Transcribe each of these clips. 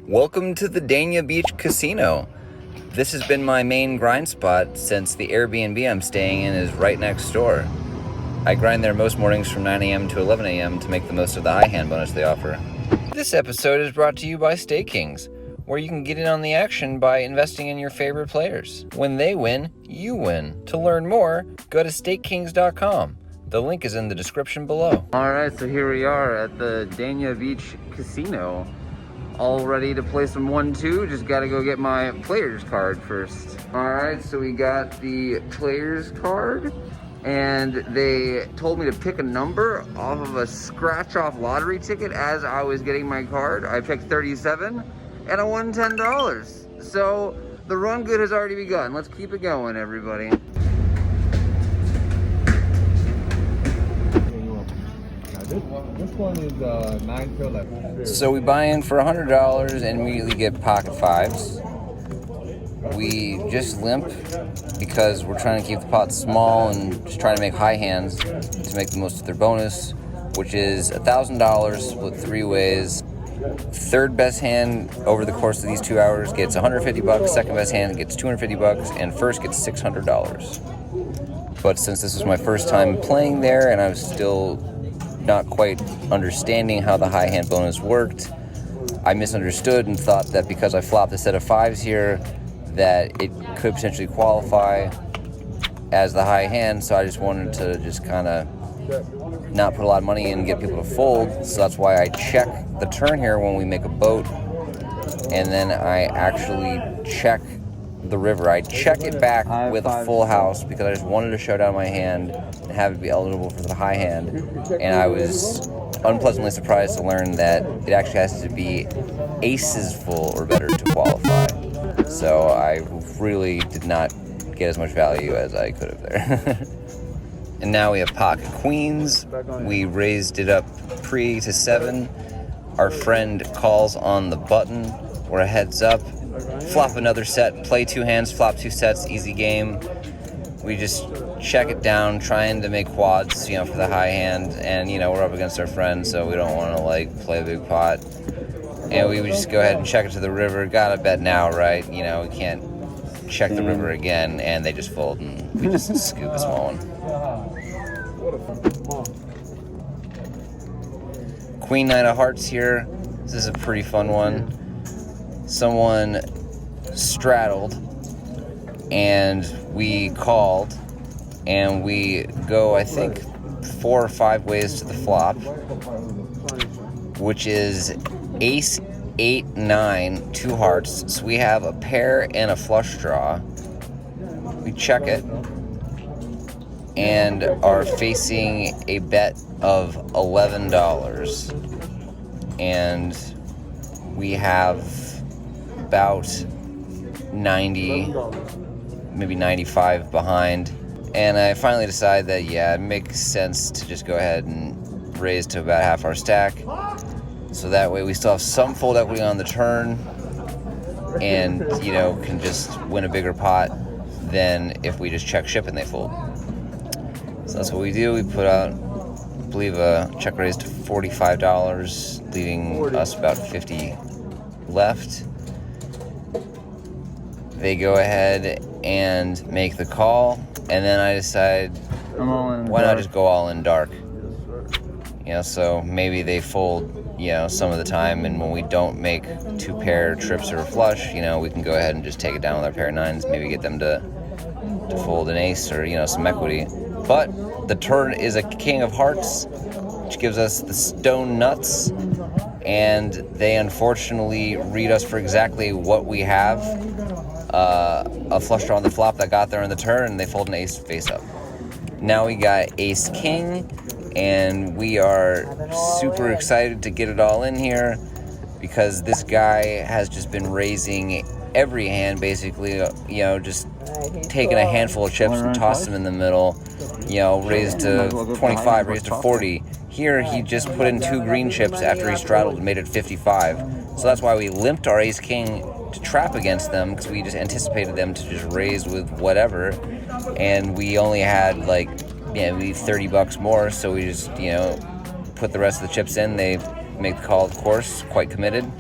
Welcome to the Dania Beach Casino. This has been my main grind spot since the Airbnb I'm staying in is right next door. I grind there most mornings from 9 a.m. to 11 a.m. to make the most of the high hand bonus they offer. This episode is brought to you by StakeKings, where you can get in on the action by investing in your favorite players. When they win, you win. To learn more, go to StakeKings.com. The link is in the description below. Alright, so here we are at the Dania Beach Casino. All ready to play some 1-2, just gotta go get my player's card first. Alright, so we got the player's card, and they told me to pick a number off of a scratch-off lottery ticket as I was getting my card. I picked 37, and I won $10. So the run good has already begun. Let's keep it going, everybody. This one is Ninepill. So we buy in for $100 and immediately get pocket fives. We just limp because we're trying to keep the pot small and just trying to make high hands to make the most of their bonus, which is $1,000 split three ways. Third best hand over the course of these 2 hours gets $150. Second best hand gets $250, and first gets $600. But since this was my first time playing there and I was still not quite understanding how the high hand bonus worked, I misunderstood and thought that because I flopped a set of fives here that it could potentially qualify as the high hand, so I just wanted to just kind of not put a lot of money in and get people to fold. So that's why I check the turn here when we make a boat, and then I actually check the river. I check it back with a full house because I just wanted to show down my hand and have it be eligible for the high hand. And I was unpleasantly surprised to learn that it actually has to be aces full or better to qualify. So I really did not get as much value as I could have there. And now we have pocket queens. We raised it up pre to 7. Our friend calls on the button. We're a heads up. Flop another set, play 2 hands, flop 2 sets, easy game. We just check it down, trying to make quads, for the high hand. And, we're up against our friend, so we don't want to, play a big pot. And we would just go ahead and check it to the river. Gotta bet now, right? We can't check the river again, and they just fold, and we just scoop a small one. Queen 9 of hearts here. This is a pretty fun one. Someone straddled, and we called, and we go, I think, 4 or 5 ways to the flop, which is ace, 8, 9, 2 hearts. So we have a pair and a flush draw. We check it and are facing a bet of $11, and we have about 90, maybe 95 behind. And I finally decide that, it makes sense to just go ahead and raise to about half our stack. So that way we still have some fold equity on the turn and, can just win a bigger pot than if we just check ship and they fold. So that's what we do. We put out, I believe, a check raise to $45, leaving us about 50 left. They go ahead and make the call, and then I decide, why not just go all in dark? So maybe they fold, some of the time, and when we don't make 2 pair trips or a flush, we can go ahead and just take it down with our pair of 9s, maybe get them to fold an ace or, some equity. But the turn is a king of hearts, which gives us the stone nuts, and they unfortunately read us for exactly what we have. A flush draw on the flop that got there in the turn, and they fold an ace face up. Now we got ace king, and we are super excited to get it all in here because this guy has just been raising every hand basically, just taking a handful of chips and tossing them in the middle, raised to 25, raised to 40. Here he just put in 2 green chips after he straddled and made it 55. So that's why we limped our ace king to trap against them, because we just anticipated them to just raise with whatever, and we only had maybe $30 more, so we just put the rest of the chips in. They make the call, of course, quite committed.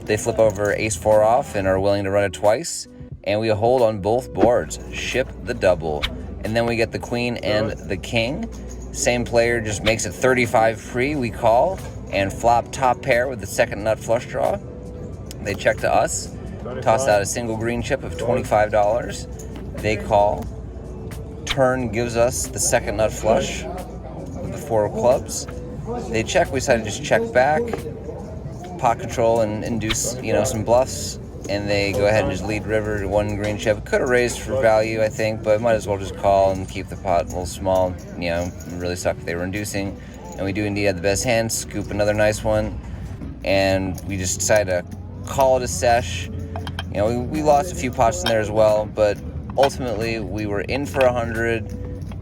They flip over ace-4 off and are willing to run it twice. And we hold on both boards, ship the double. And then we get the queen and the king. Same player just makes it 35 free, we call, and flop top pair with the second nut flush draw. They check to us, toss out a single green chip of $25. They call. Turn gives us the second nut flush with the 4 of clubs. They check, we decide to just check back, pot control and induce, some bluffs. And they go ahead and just lead river to 1 green chip. Could have raised for value, I think, but might as well just call and keep the pot a little small. Really suck if they were inducing. And we do indeed have the best hand, scoop another nice one. And we just decide to call it a sesh. We lost a few pots in there as well, but ultimately we were in for 100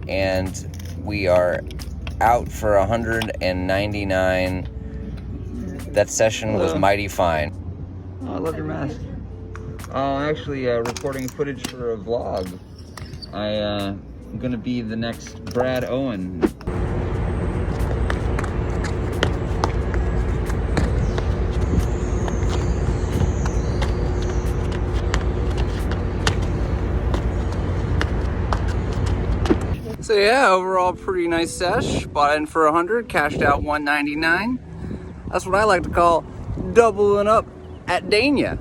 and we are out for 199. That session was mighty fine. Oh, I love your mask. I'm actually recording footage for a vlog. I'm gonna be the next Brad Owen. So yeah, overall pretty nice sesh. Bought in for 100, cashed out 199. That's what I like to call doubling up at Dania.